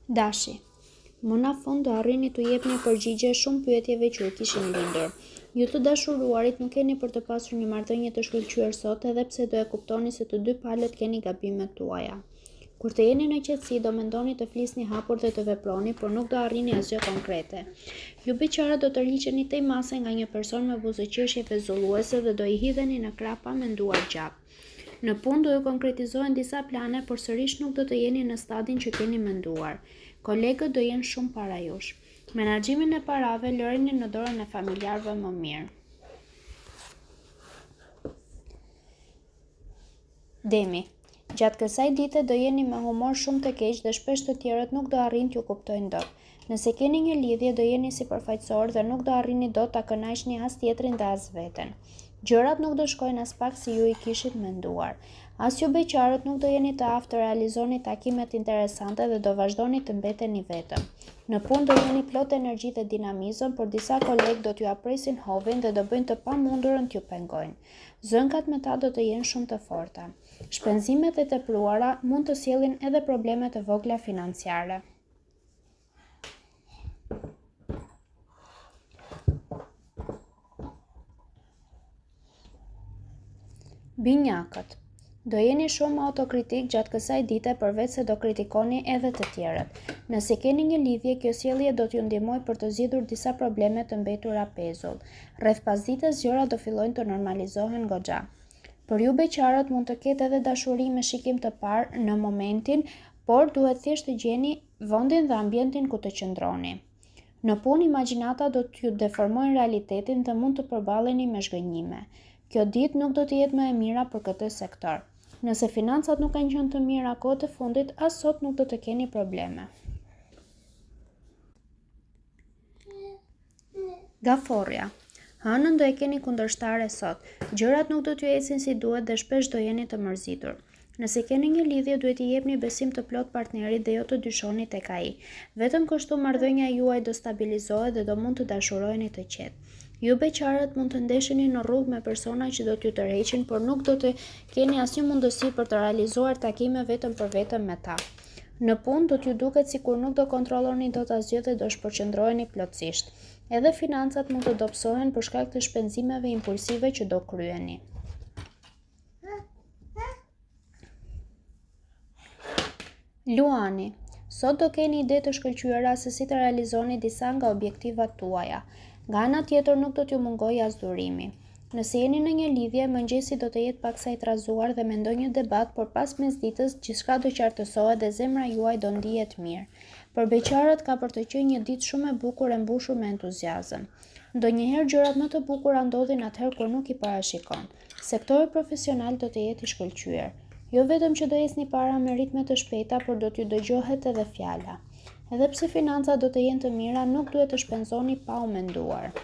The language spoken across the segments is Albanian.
Dashi. Më në fund do arrini të jepni përgjigje shumë pyetjeve që u kishin lindur. Ju të dashuruarit nuk keni për të pasur një marrëdhënie të shkëlqyer sot, edhe pse do e kuptoni se të dy palët keni gabimet tuaja. Kur të jeni në qetësi, do mendoni të flisni hapur dhe të veproni, por nuk do arrini asgjë konkrete. Ju beqarët do të rriqeni tej mase nga një person me buzëqeshje fezulluese dhe do I hidheni në krah pa menduar gjak. Në punë do ju konkretizohen disa plane, por sërish nuk do të jeni në stadin që keni menduar. Kolegët do jenë shumë para jush. Menaxhimin e parave lëreni në dorën e familjarëve më mirë. Demi. Gjatë kësaj dite do jeni me humor shumë të keq dhe shpesh të tjerët nuk do arrin t'ju kuptojnë dot. Nëse keni një lidhje do jeni sipërfaqësor dhe nuk do arrini dot ta kënaqni as tjetrin dhe as veten. Gjërat nuk do shkojnë as pak si ju I kishit menduar. As ju beqarët nuk do jeni të aftë të realizoni takimet interesante dhe do vazhdoni të mbeteni vetëm. Në punë do jeni plot energji dhe dinamizëm, por disa kolegë do t'ju apresin hovin dhe do bëjnë të pamundurën t'ju pengojnë. Zënkat me ta do të jenë shumë të forta. Shpenzimet e tepruara mund të sjellin edhe probleme të vogla financiare. Binjakët. Do jeni shumë autokritik gjatë kësaj dite, përveç se do kritikoni edhe të tjerët. Nëse keni një lidhje, kjo sjellje do t'ju ndihmojë për të zgjidhur disa probleme të mbetura pezull. Rreth pasdites gjërat do fillojnë të normalizohen goxha. Për ju beqarët mund të ketë edhe dashuri me shikim të parë në momentin, por duhet thjesht të gjeni vendin dhe ambientin ku të qëndroni. Në punë imagjinata do t'ju deformojnë realitetin dhe mund të përballeni me zhgënjime. Kjo ditë nuk do të jetë më e mira për këtë sektor. Nëse financat nuk kanë qenë të mira kohët e fundit, as sot nuk do të keni probleme. Gaforja. Hënën do e keni kundërshtare sot. Gjërat nuk do t'ju ecin si duhet dhe shpesh do jeni të mërzitur. Nëse keni një lidhje, duhet I jepni besim të plot partnerit dhe jo të dyshoni tek ai. Vetëm kështu marrëdhënia juaj do stabilizohet dhe do mund të dashuroheni të qetë. Ju beqarët mund të ndesheni në rrugë me persona që do t'ju tërheqin, por nuk do të keni asnjë mundësi për të realizuar takime vetëm për vetëm me ta. Në punë do t'ju duket sikur nuk do kontrolloni dot asgjë dhe do shpërqendroheni plotësisht. Edhe financat mund të dobësohen për shkak të shpenzimeve impulsive që do kryeni. Luani. Sot do keni ide të shkëlqyera se si të realizoni disa nga objektivat tuaja. Nga ana tjetër nuk do t'ju mungojë as durimi. Nëse jeni në një lidhje, mëngjesi do të jetë paksa I trazuar dhe me ndonjë debat, por pas mesditës gjithçka do qartësohet dhe zemra juaj do ndihet mirë. Për beqarët ka për të qenë një ditë shumë e bukur e mbushur me entuziazëm. Ndonjëherë gjërat më të bukura ndodhin atëherë kur nuk I parashikon. Sektori profesional do të jetë I shkëlqyer. Jo vetëm që do ecni para me ritme të shpejta, por do t'ju dëgjohet edhe fjala. Edhe pse financat do të jenë të mira, nuk duhet të shpenzoni pa u menduar.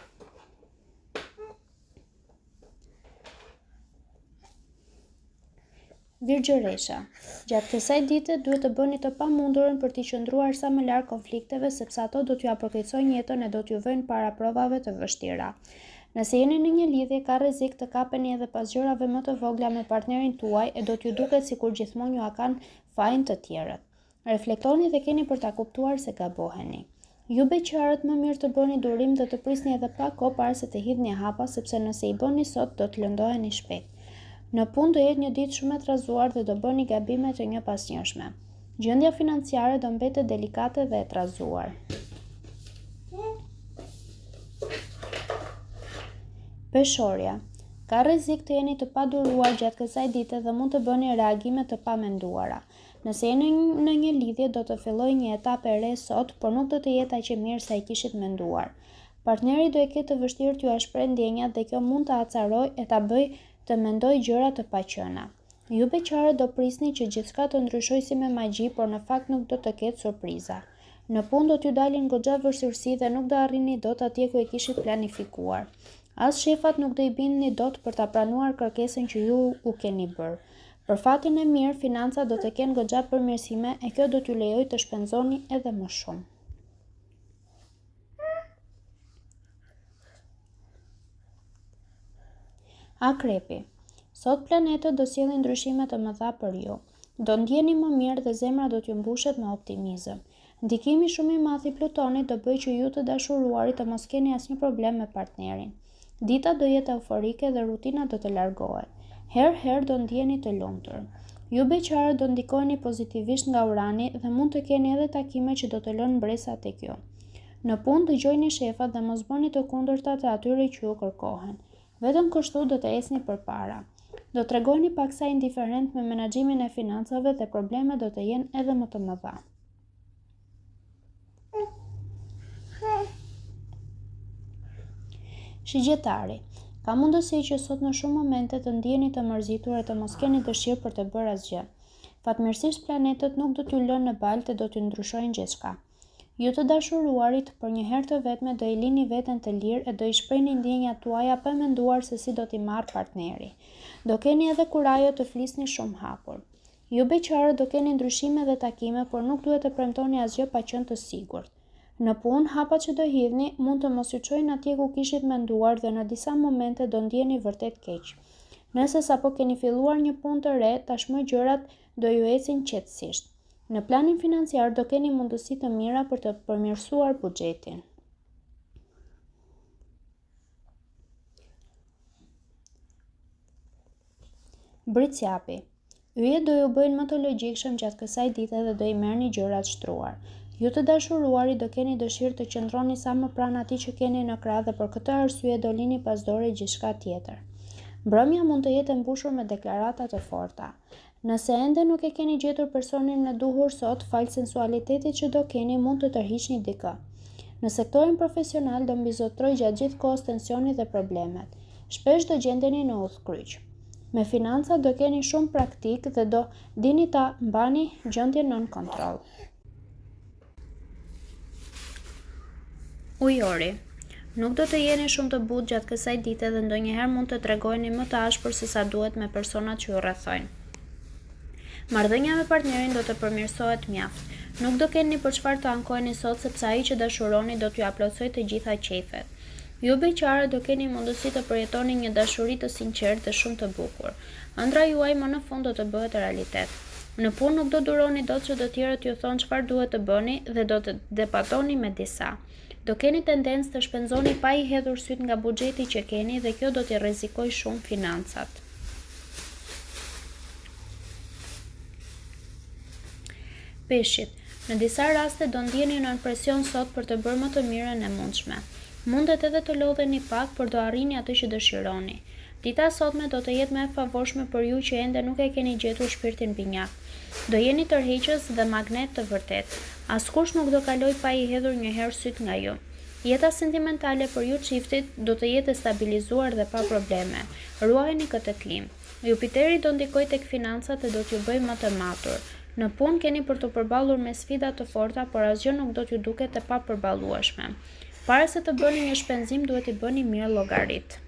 Virgjëresha. Gjatë kësaj dite duhet të bëni të pamundurën për t'i qëndruar sa më larg konflikteve, sepse ato do t'ju apërkeqësojnë jetën e do t'ju vënë para provave të vështira. Nëse jeni në një lidhje, ka rrezik të kapeni edhe pas gjërave më të vogla me partnerin tuaj e do t'ju duket sikur gjithmonë ju a kanë fajin të tjerët. Reflektoni dhe keni për ta kuptuar se gaboheni. Ju beqarët më mirë të bëni durim dhe të prisni edhe pak kohë para se të hidhni hapa, sepse nëse I bëni sot do të lëndoheni shpejt. Në punë do jetë një ditë shumë e trazuar dhe do bëni gabime të njëpasnjëshme. Gjendja financiare do mbetet delikate dhe e trazuar. Peshorja. Ka rrezik të jeni të paduruar gjatë kësaj dite dhe mund të bëni reagime të pamenduara. Nëse jeni në një lidhje, do të fillojë një etapë e re sot, por nuk do të jetë aq e mirë sa I kishit menduar. Partneri do e ketë të vështirë t'ju ashpreh ndjenjat dhe kjo mund ta acarojë e ta bëjë të mendojë gjëra të paqëna. Ju beqarët do prisni që gjithçka të ndryshojë si me magji, por në fakt nuk do të ketë surpriza. Në punë do t'ju dalin goxha vështirësi dhe nuk do arrini dot atje ku e kishit planifikuar. As shefat nuk do I bindni dot për ta pranuar kërkesën që ju u keni bërë. Për fatin e mirë, financat do të kenë goxha përmirësime e kjo do t'ju lejojë të shpenzoni edhe më shumë. Akrepi. Sot planetët do sjellin ndryshime të mëdha për ju. Do ndjeni më mirë dhe zemra do t'ju mbushet me optimizëm. Ndikimi shumë i madh i Plutonit do bëjë që ju të dashuruarit të mos keni asnjë problem me partnerin. Dita do jetë euforike dhe rutina do të largohet. Herë do ndjeni të lumtur. Ju beqarët do ndikoheni pozitivisht nga Urani dhe mund të keni edhe takime që do të lënë mbresa tek ju. Në punë dëgjojini shefat dhe mos bëni të kundërtat e atyre që ju kërkohen. Vetëm kështu do të ecni përpara. Do tregoni paksa indiferent me menaxhimin e financave dhe problemet do të jenë edhe më të mëdha. Shigjetari. Ka mundësi që sot në shumë momente të ndjeni të mërzitur e të mos keni dëshirë për të bërë asgjë. Fatmirësisht planetët nuk do t'ju lënë në balë dhe do t'ju ndryshojnë gjithçka. Ju të dashuruarit për një herë të vetme do i lini veten të lirë e do i shprehni ndjenjat tuaja pa menduar se si do t'i marrë partneri. Do keni edhe kurajo të flisni shumë hapur. Ju beqarët do keni ndryshime dhe takime, por nuk duhet të premtoni asgjë pa qenë të sigurt. Në punë, hapat që do hidhni mund të mos ju çojnë atje ku kishit menduar dhe në disa momente do ndjeni vërtet keq. Nëse sapo keni filluar një punë të re, tashmë gjërat do ju ecin qetësisht. Në planin financiar do keni mundësi të mira për të përmirësuar buxhetin. Britsjapi. Yjet do ju bëjnë më të logjikshëm gjatë kësaj dite dhe do i merrni gjërat shtruar. Ju të dashuruari do keni dëshirë të qëndroni sa më pranë atij që keni në krah dhe për këtë arsye do lini pas dore gjithçka tjetër. Mbrëmja mund të jetë e mbushur me deklarata të forta. Nëse ende nuk e keni gjetur personin e duhur sot, falë sensualitetit që do keni, mund të tërhiqni dikë. Në sektorin profesional do mbizotroj gjatë gjithë kohës tensioni dhe problemet. Shpesh do gjendeni në udhkryq. Me financat do keni shumë praktik dhe do dini ta mbani gjendjen nën kontroll. Ujori. Nuk do të jeni shumë të butë gjatë kësaj dite dhe ndonjëherë mund të tregojeni më të ashpër se sa duhet me personat që ju rrethojnë. Marrëdhënia me partnerin do të përmirësohet mjaft. Nuk do keni për çfarë të ankoheni sot sepse ai që dashuroni do t'ju aplotsojë të gjitha qejfet. Ju beqarët do keni mundësi të përjetoni një dashuri të sinqertë dhe shumë të bukur. Ëndra juaj më në fund do të bëhet realitet. Në punë nuk do duroni dot që të tjerët ju thonë çfarë duhet të bëni dhe do të depatoni me disa. Do keni tendencë të shpenzoni pa i hedhur syt nga buxheti që keni dhe kjo do t'i rrezikojë shumë financat. Peshqit. Në disa raste do ndjeni nën presion sot për të bërë më të mirën e mundshme. Mundet edhe të lodheni pak, por do arrini atë që dëshironi. Dita sotme do të jetë më e favorshme për ju që ende nuk e keni gjetur shpirtin binjak. Do jeni tërheqës dhe magnet të vërtet. Askush nuk do kaloj pa i hedhur një herë syt nga ju. Jeta sentimentale për ju çiftit do të jetë stabilizuar dhe pa probleme. Ruajeni këtë klim. Jupiteri do ndikojë tek financat dhe do t'ju bëjë më të matur. Në punë keni për të përballur me sfida të forta, por asgjë nuk do t'ju duket e papërballueshme. Para se të bëni një shpenzim, duhet i bëni mirë llogarit.